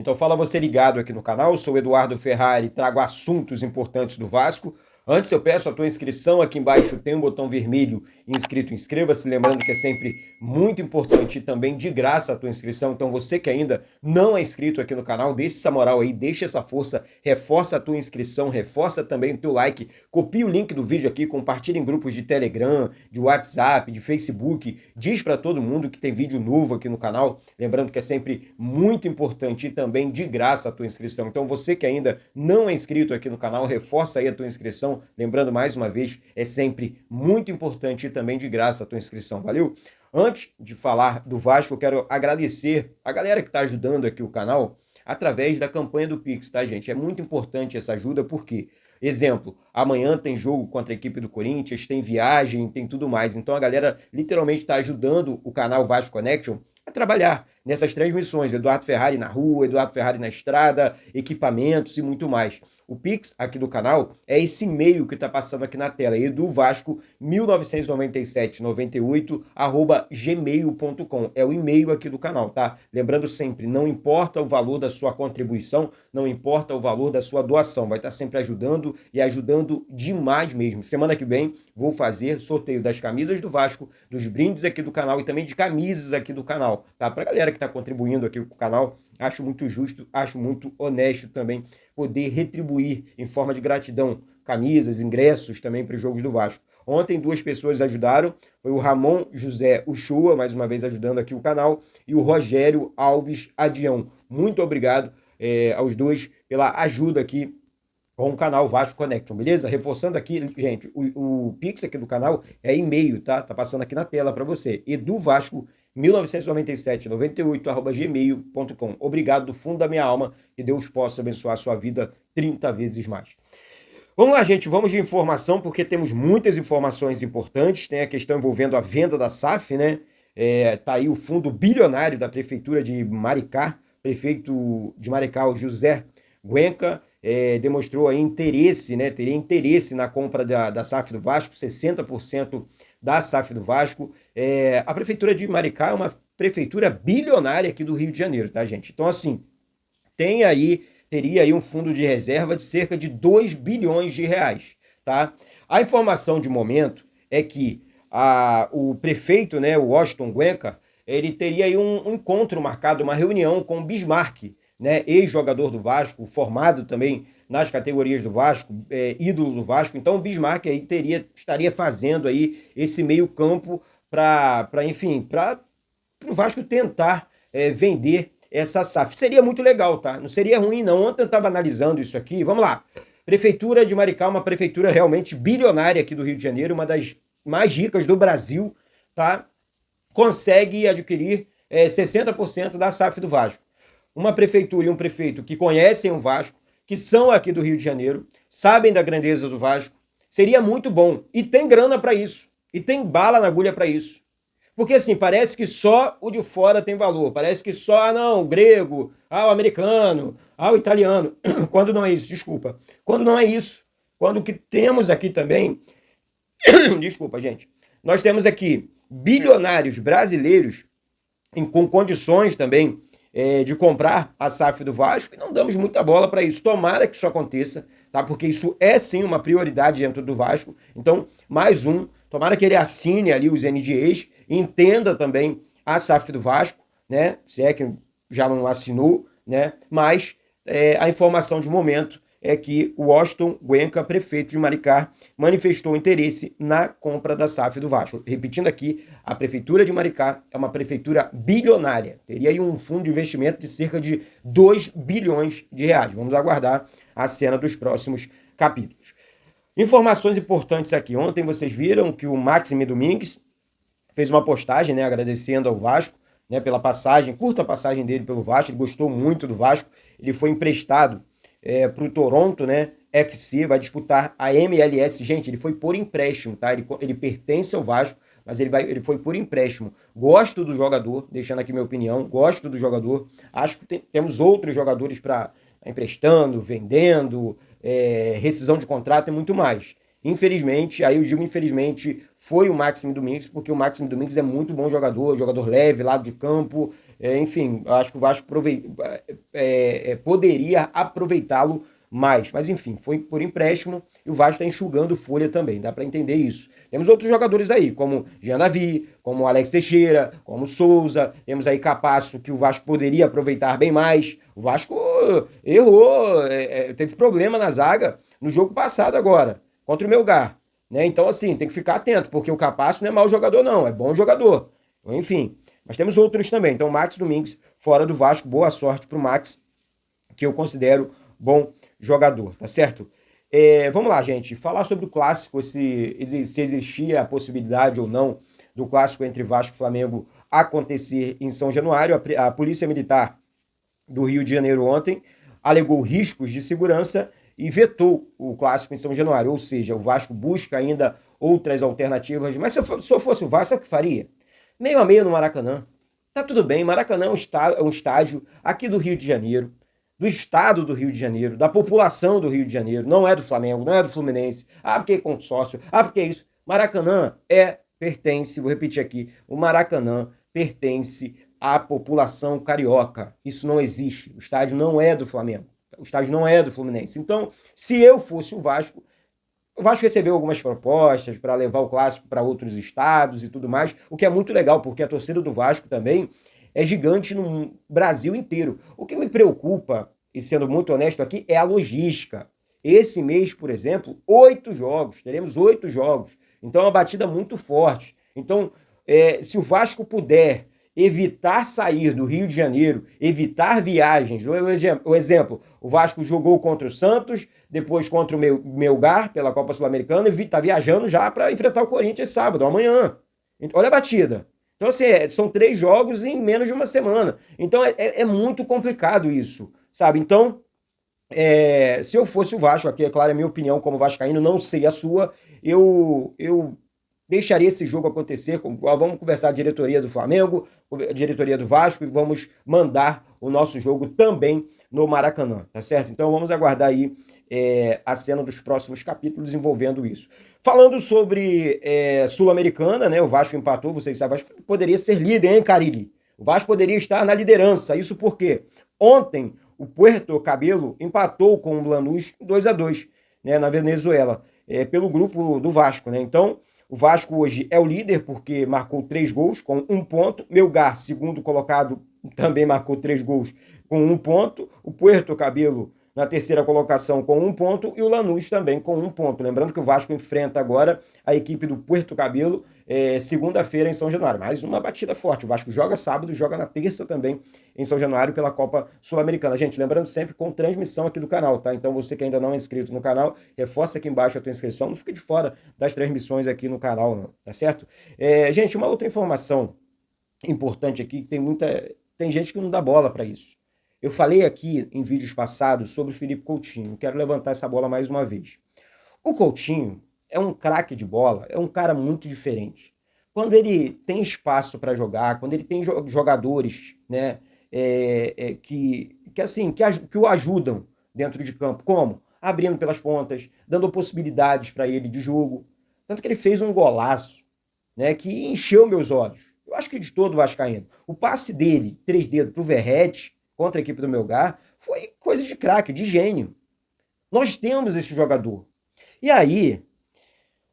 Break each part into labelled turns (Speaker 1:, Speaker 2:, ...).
Speaker 1: Então fala você ligado aqui no canal, eu sou o Eduardo Ferrari e trago assuntos importantes do Vasco. Antes eu peço a tua inscrição, aqui embaixo tem um botão vermelho inscrito, inscreva-se, lembrando que é sempre muito importante e também de graça a tua inscrição, então você que ainda não é inscrito aqui no canal, deixa essa moral aí, deixa essa força, reforça a tua inscrição, reforça também o teu like, copia o link do vídeo aqui, compartilha em grupos de Telegram, de WhatsApp, de Facebook, diz para todo mundo que tem vídeo novo aqui no canal, lembrando que é sempre muito importante e também de graça a tua inscrição. Então você que ainda não é inscrito aqui no canal, reforça aí a tua inscrição. Lembrando mais uma vez, é sempre muito importante e também de graça a tua inscrição, valeu? Antes de falar do Vasco, eu quero agradecer a galera que está ajudando aqui o canal através da campanha do Pix, tá, gente? É muito importante essa ajuda, porque, exemplo, amanhã tem jogo contra a equipe do Corinthians, tem viagem, tem tudo mais. Então a galera literalmente está ajudando o canal Vasco Connection a trabalhar nessas transmissões. Eduardo Ferrari na rua, Eduardo Ferrari na estrada, equipamentos e muito mais. O Pix aqui do canal é esse e-mail que está passando aqui na tela, eduvasco 199798@gmail.com. É o e-mail aqui do canal, tá? Lembrando sempre, não importa o valor da sua contribuição, não importa o valor da sua doação, vai estar sempre ajudando e ajudando demais mesmo. Semana que vem vou fazer sorteio das camisas do Vasco, dos brindes aqui do canal e também de camisas aqui do canal, tá? Pra galera que está contribuindo aqui com o canal, acho muito justo, acho muito honesto também poder retribuir em forma de gratidão camisas, ingressos também para os jogos do Vasco. Ontem duas pessoas ajudaram, foi o Ramon José Uchoa, mais uma vez ajudando aqui o canal, e o Rogério Alves Adião. Muito obrigado aos dois pela ajuda aqui com o canal Vasco Connection, beleza? Reforçando aqui, gente, o Pix aqui do canal é e-mail, tá? Tá passando aqui na tela para você, eduvasco 199798@gmail.com. Obrigado do fundo da minha alma, que Deus possa abençoar a sua vida 30 vezes mais. Vamos lá, gente, vamos de informação, porque temos muitas informações importantes. Tem a questão envolvendo a venda da SAF, né? Tá aí o fundo bilionário da Prefeitura de Maricá, prefeito de Maricá, o José Guenca, demonstrou aí interesse, né? Teria interesse na compra da SAF do Vasco, 60% da SAF do Vasco. A Prefeitura de Maricá é uma prefeitura bilionária aqui do Rio de Janeiro, tá, gente? Então, assim, teria aí um fundo de reserva de cerca de 2 bilhões de reais, tá? A informação de momento é que o prefeito, né, o Washington Guenca, ele teria aí um encontro marcado, uma reunião com o Bismarck, né, ex-jogador do Vasco, formado também nas categorias do Vasco, ídolo do Vasco. Então o Bismarck aí estaria fazendo aí esse meio campo para o Vasco tentar vender essa SAF. Seria muito legal, tá? Não seria ruim não. Ontem eu estava analisando isso aqui, vamos lá. Prefeitura de Maricá, uma prefeitura realmente bilionária aqui do Rio de Janeiro, uma das mais ricas do Brasil, tá? Consegue adquirir 60% da SAF do Vasco. Uma prefeitura e um prefeito que conhecem o Vasco, que são aqui do Rio de Janeiro, sabem da grandeza do Vasco, seria muito bom. E tem grana para isso. E tem bala na agulha para isso. Porque assim, parece que só o de fora tem valor. Parece que só, o grego, o americano, o italiano. Quando não é isso, desculpa. Quando não é isso. Quando o que temos aqui também... Desculpa, gente. Nós temos aqui bilionários brasileiros com condições também de comprar a SAF do Vasco, e não damos muita bola para isso. Tomara que isso aconteça, tá? Porque isso é sim uma prioridade dentro do Vasco. Então, mais um, tomara que ele assine ali os NDAs, entenda também a SAF do Vasco, né? Se é que já não assinou, né? Mas a informação de momento é que o Washington Guenca, prefeito de Maricá, manifestou interesse na compra da SAF do Vasco. Repetindo aqui, a prefeitura de Maricá é uma prefeitura bilionária. Teria aí um fundo de investimento de cerca de 2 bilhões de reais. Vamos aguardar a cena dos próximos capítulos. Informações importantes aqui. Ontem vocês viram que o Maxime Domingues fez uma postagem, né, agradecendo ao Vasco, né, pela curta passagem dele pelo Vasco. Ele gostou muito do Vasco. Ele foi emprestado para o Toronto, né, FC, vai disputar a MLS. Gente, ele foi por empréstimo, tá? Ele pertence ao Vasco, mas ele foi por empréstimo. Gosto do jogador, deixando aqui minha opinião, gosto do jogador. Acho que temos outros jogadores para emprestando, vendendo, rescisão de contrato e muito mais. Infelizmente, aí eu digo infelizmente, foi o Maxime Domingues, porque o Maxime Domingues é muito bom jogador leve, lado de campo, enfim, eu acho que o Vasco poderia aproveitá-lo mais. Mas enfim, foi por empréstimo e o Vasco está enxugando folha também, dá para entender isso. Temos outros jogadores aí, como Jean Davi, como Alex Teixeira, como Souza, temos aí Capasso, que o Vasco poderia aproveitar bem mais. O Vasco errou, teve problema na zaga no jogo passado agora, contra o Melgar. Né? Então, assim, tem que ficar atento, porque o Capasso não é mau jogador, não, é bom jogador. Enfim, mas temos outros também. Então, Max Domingues, fora do Vasco, boa sorte pro Max, que eu considero bom jogador, tá certo? Vamos lá, gente, falar sobre o clássico, se existia a possibilidade ou não do clássico entre Vasco e Flamengo acontecer em São Januário. A Polícia Militar do Rio de Janeiro ontem alegou riscos de segurança e vetou o clássico em São Januário, ou seja, o Vasco busca ainda outras alternativas, mas se eu fosse o Vasco, sabe o que faria? Meio a meio no Maracanã. Tá tudo bem, Maracanã é um estádio aqui do Rio de Janeiro, do estado do Rio de Janeiro, da população do Rio de Janeiro, não é do Flamengo, não é do Fluminense, porque é consórcio, porque é isso. Maracanã pertence, vou repetir aqui, o Maracanã pertence à população carioca. Isso não existe. O estádio não é do Flamengo. O estádio não é do Fluminense. Então, se eu fosse o Vasco recebeu algumas propostas para levar o clássico para outros estados e tudo mais, o que é muito legal, porque a torcida do Vasco também é gigante no Brasil inteiro. O que me preocupa, e sendo muito honesto aqui, é a logística. Esse mês, por exemplo, 8 jogos, teremos 8 jogos. Então é uma batida muito forte. Então, se o Vasco puder evitar sair do Rio de Janeiro, evitar viagens. O exemplo, o Vasco jogou contra o Santos, depois contra o Melgar pela Copa Sul-Americana e está viajando já para enfrentar o Corinthians sábado, amanhã. Olha a batida. Então, assim, são 3 jogos em menos de uma semana. Então, é muito complicado isso, sabe? Então, se eu fosse o Vasco, aqui é claro a minha opinião como vascaíno, não sei a sua, eu deixaria esse jogo acontecer. Vamos conversar a diretoria do Flamengo, a diretoria do Vasco, e vamos mandar o nosso jogo também no Maracanã, tá certo? Então vamos aguardar aí a cena dos próximos capítulos envolvendo isso. Falando sobre Sul-Americana, né? O Vasco empatou, vocês sabem, o Vasco poderia ser líder, hein, Carille? O Vasco poderia estar na liderança, isso porque ontem o Puerto Cabello empatou com o Lanús 2-2, né, na Venezuela, pelo grupo do Vasco, né? Então, o Vasco hoje é o líder porque marcou 3 gols com 1 ponto. Melgar, segundo colocado, também marcou 3 gols com 1 ponto. O Puerto Cabello na terceira colocação com 1 ponto e o Lanús também com 1 ponto. Lembrando que o Vasco enfrenta agora a equipe do Puerto Cabello segunda-feira em São Januário. Mais uma batida forte. O Vasco joga sábado, joga na terça também em São Januário pela Copa Sul-Americana. Gente, lembrando sempre com transmissão aqui do canal, tá? Então você que ainda não é inscrito no canal, reforça aqui embaixo a tua inscrição. Não fique de fora das transmissões aqui no canal, não, tá certo? Gente, uma outra informação importante aqui, tem gente que não dá bola para isso. Eu falei aqui em vídeos passados sobre o Felipe Coutinho. Quero levantar essa bola mais uma vez. O Coutinho é um craque de bola, é um cara muito diferente. Quando ele tem espaço para jogar, quando ele tem jogadores, né, que o ajudam dentro de campo, como? Abrindo pelas pontas, dando possibilidades para ele de jogo. Tanto que ele fez um golaço, né, que encheu meus olhos. Eu acho que de todo vascaíno. O passe dele, 3 dedos, para o Verratti, contra a equipe do Melgar, foi coisa de craque, de gênio. Nós temos esse jogador. E aí,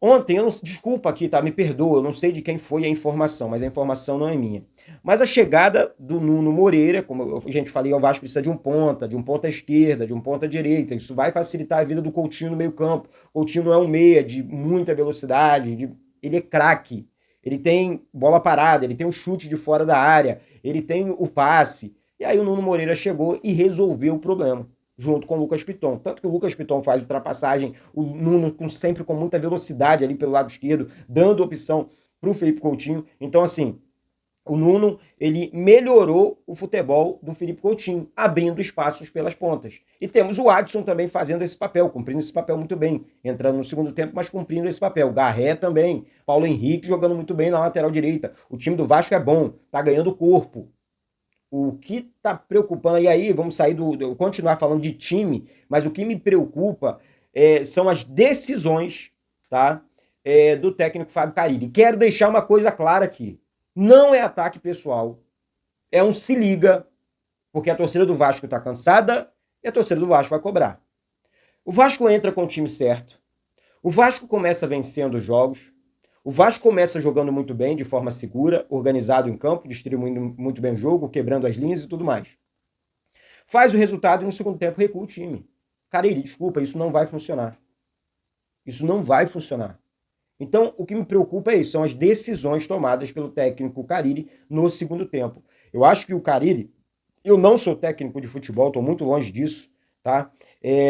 Speaker 1: ontem, desculpa aqui, tá? Me perdoa, eu não sei de quem foi a informação, mas a informação não é minha. Mas a chegada do Nuno Moreira, como a gente falei, o Vasco precisa de um ponta esquerda, de um ponta direita. Isso vai facilitar a vida do Coutinho no meio campo. O Coutinho não é um meia de muita velocidade, ele é craque. Ele tem bola parada, ele tem um chute de fora da área, ele tem o passe. E aí o Nuno Moreira chegou e resolveu o problema, junto com o Lucas Piton. Tanto que o Lucas Piton faz ultrapassagem, o Nuno sempre com muita velocidade ali pelo lado esquerdo, dando opção para o Felipe Coutinho. Então, assim, o Nuno, ele melhorou o futebol do Felipe Coutinho, abrindo espaços pelas pontas. E temos o Adson também fazendo esse papel, cumprindo esse papel muito bem, entrando no segundo tempo, mas cumprindo esse papel. Garré também, Paulo Henrique jogando muito bem na lateral direita. O time do Vasco é bom, tá ganhando corpo. O que está preocupando, e aí vamos sair continuar falando de time, mas o que me preocupa são as decisões, tá, do técnico Fábio Carille. Quero deixar uma coisa clara aqui, não é ataque pessoal, é um se liga, porque a torcida do Vasco está cansada e a torcida do Vasco vai cobrar. O Vasco entra com o time certo, o Vasco começa vencendo os jogos, o Vasco começa jogando muito bem, de forma segura, organizado em campo, distribuindo muito bem o jogo, quebrando as linhas e tudo mais. Faz o resultado e no segundo tempo recua o time. Carille, desculpa, isso não vai funcionar. Isso não vai funcionar. Então, o que me preocupa é isso, são as decisões tomadas pelo técnico Carille no segundo tempo. Eu acho que o Carille, eu não sou técnico de futebol, estou muito longe disso, tá?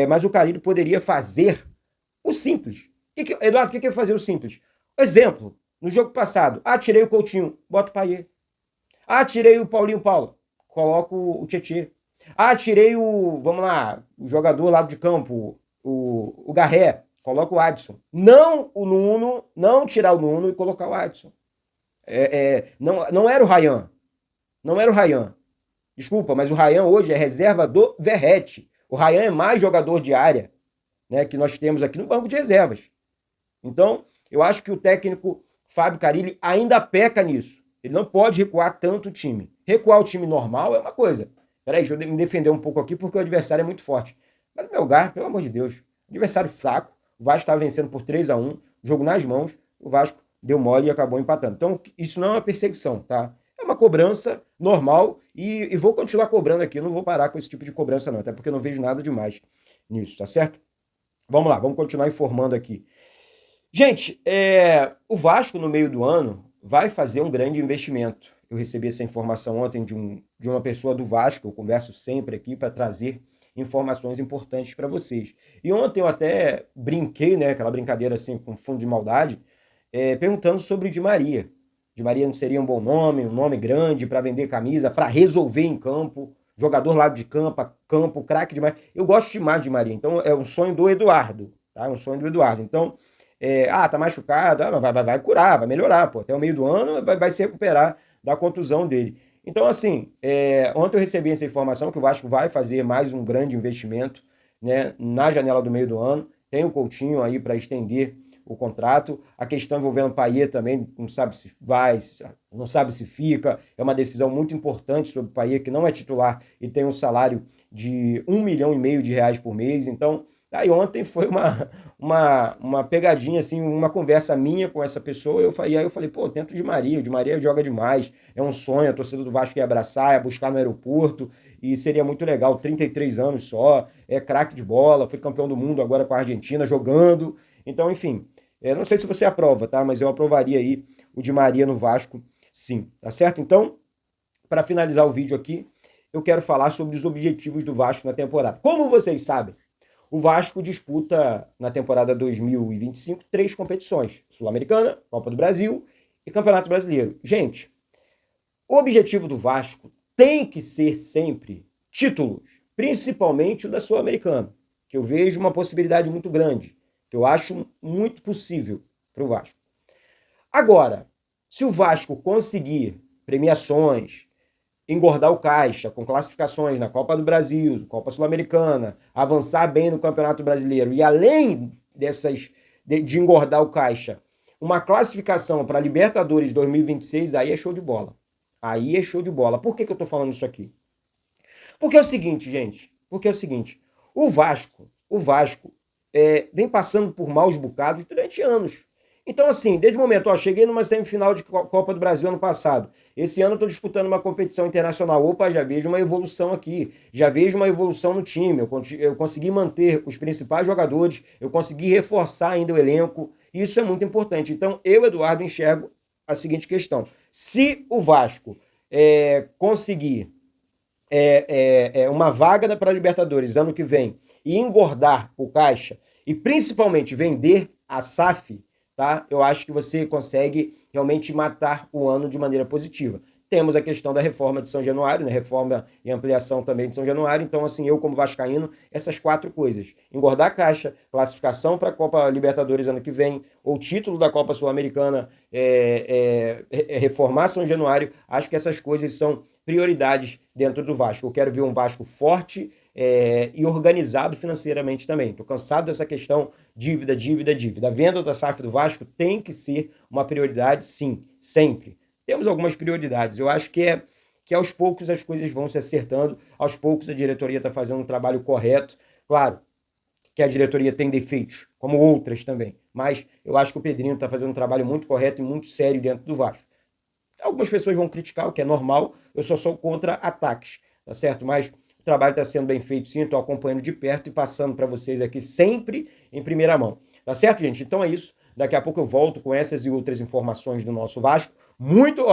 Speaker 1: Mas o Carille poderia fazer o simples. Eduardo, o que é fazer o simples? Exemplo, no jogo passado, tirei o Coutinho, bota o Payet. Tirei o Paulinho Paula, coloco o Tietê. Tirei vamos lá, o jogador lá de campo, o Garré, coloca o Adson. Não o Nuno, não tirar o Nuno e colocar o Adson. Não era o Ryan. Não era o Ryan. Desculpa, mas o Ryan hoje é reserva do Verratti. O Ryan é mais jogador de área, né, que nós temos aqui no banco de reservas. Então, eu acho que o técnico Fábio Carille ainda peca nisso. Ele não pode recuar tanto o time. Recuar o time normal é uma coisa. Peraí, deixa eu me defender um pouco aqui porque o adversário é muito forte. Mas o Melgar, pelo amor de Deus, adversário fraco, o Vasco estava vencendo por 3-1, jogo nas mãos, o Vasco deu mole e acabou empatando. Então, isso não é uma perseguição, tá? É uma cobrança normal e vou continuar cobrando aqui, eu não vou parar com esse tipo de cobrança não, até porque eu não vejo nada demais nisso, tá certo? Vamos lá, vamos continuar informando aqui. Gente, o Vasco no meio do ano vai fazer um grande investimento. Eu recebi essa informação ontem de uma pessoa do Vasco, eu converso sempre aqui para trazer informações importantes para vocês. E ontem eu até brinquei, né, aquela brincadeira assim com fundo de maldade, perguntando sobre o Di Maria. Di Maria não seria um bom nome, um nome grande para vender camisa, para resolver em campo, jogador lado de campo, craque demais. Eu gosto demais de Di Maria, então é um sonho do Eduardo, tá? É um sonho do Eduardo. Então, tá machucado, vai curar, vai melhorar, pô. Até o meio do ano vai se recuperar da contusão dele. Então, assim, ontem eu recebi essa informação que o Vasco vai fazer mais um grande investimento, né, na janela do meio do ano. Tem o Coutinho aí para estender o contrato. A questão envolvendo o Payet também, não sabe se vai, não sabe se fica. É uma decisão muito importante sobre o Payet, que não é titular e tem um salário de R$ 1,5 milhão por mês. Então, aí ontem foi uma pegadinha, assim, uma conversa minha com essa pessoa, e aí eu falei, pô, tento o Di Maria joga demais, é um sonho, a torcida do Vasco ia abraçar, ia buscar no aeroporto, e seria muito legal, 33 anos só, é craque de bola, foi campeão do mundo agora com a Argentina, jogando, então, enfim, não sei se você aprova, tá, mas eu aprovaria aí o Di Maria no Vasco, sim, tá certo? Então, para finalizar o vídeo aqui, eu quero falar sobre os objetivos do Vasco na temporada. Como vocês sabem, o Vasco disputa, na temporada 2025, 3 competições: Sul-Americana, Copa do Brasil e Campeonato Brasileiro. Gente, o objetivo do Vasco tem que ser sempre títulos, principalmente o da Sul-Americana, que eu vejo uma possibilidade muito grande, que eu acho muito possível para o Vasco. Agora, se o Vasco conseguir premiações, engordar o caixa com classificações na Copa do Brasil, Copa Sul-Americana, avançar bem no Campeonato Brasileiro e além de engordar o caixa, uma classificação para Libertadores 2026, aí é show de bola. Aí é show de bola. Por que eu tô falando isso aqui? Porque é o seguinte, gente, o Vasco vem passando por maus bocados durante anos. Então, assim, desde o momento, cheguei numa semifinal de Copa do Brasil ano passado. Esse ano eu estou disputando uma competição internacional. Opa, já vejo uma evolução aqui. Já vejo uma evolução no time. Eu consegui manter os principais jogadores. Eu consegui reforçar ainda o elenco. Isso é muito importante. Então, eu, Eduardo, enxergo a seguinte questão. Se o Vasco conseguir uma vaga para a Libertadores ano que vem e engordar o caixa e principalmente vender a SAF, tá? Eu acho que você consegue realmente matar o ano de maneira positiva. Temos a questão da reforma de São Januário, né? Reforma e ampliação também de São Januário. Então, assim, eu como vascaíno, essas 4 coisas: engordar a caixa, classificação para a Copa Libertadores ano que vem, ou título da Copa Sul-Americana, reformar São Januário. Acho que essas coisas são prioridades dentro do Vasco. Eu quero ver um Vasco forte e organizado financeiramente também. Estou cansado dessa questão dívida. A venda da SAF do Vasco tem que ser uma prioridade, sim, sempre. Temos algumas prioridades. Eu acho que que aos poucos as coisas vão se acertando, aos poucos a diretoria está fazendo um trabalho correto. Claro que a diretoria tem defeitos, como outras também, mas eu acho que o Pedrinho está fazendo um trabalho muito correto e muito sério dentro do Vasco. Algumas pessoas vão criticar, o que é normal, eu só sou contra ataques, tá certo? Mas o trabalho está sendo bem feito sim, estou acompanhando de perto e passando para vocês aqui sempre em primeira mão. Tá certo, gente? Então é isso. Daqui a pouco eu volto com essas e outras informações do nosso Vasco.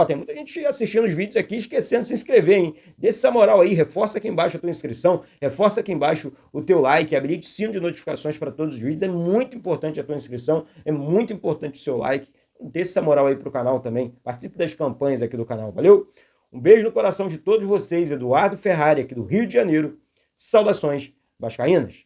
Speaker 1: Tem muita gente assistindo os vídeos aqui esquecendo de se inscrever, hein? Deixa essa moral aí, reforça aqui embaixo a tua inscrição, reforça aqui embaixo o teu like, habilite o sino de notificações para todos os vídeos. É muito importante a tua inscrição, é muito importante o seu like. Deixa essa moral aí pro canal também. Participe das campanhas aqui do canal, valeu? Um beijo no coração de todos vocês, Eduardo Ferrari, aqui do Rio de Janeiro. Saudações vascaínas!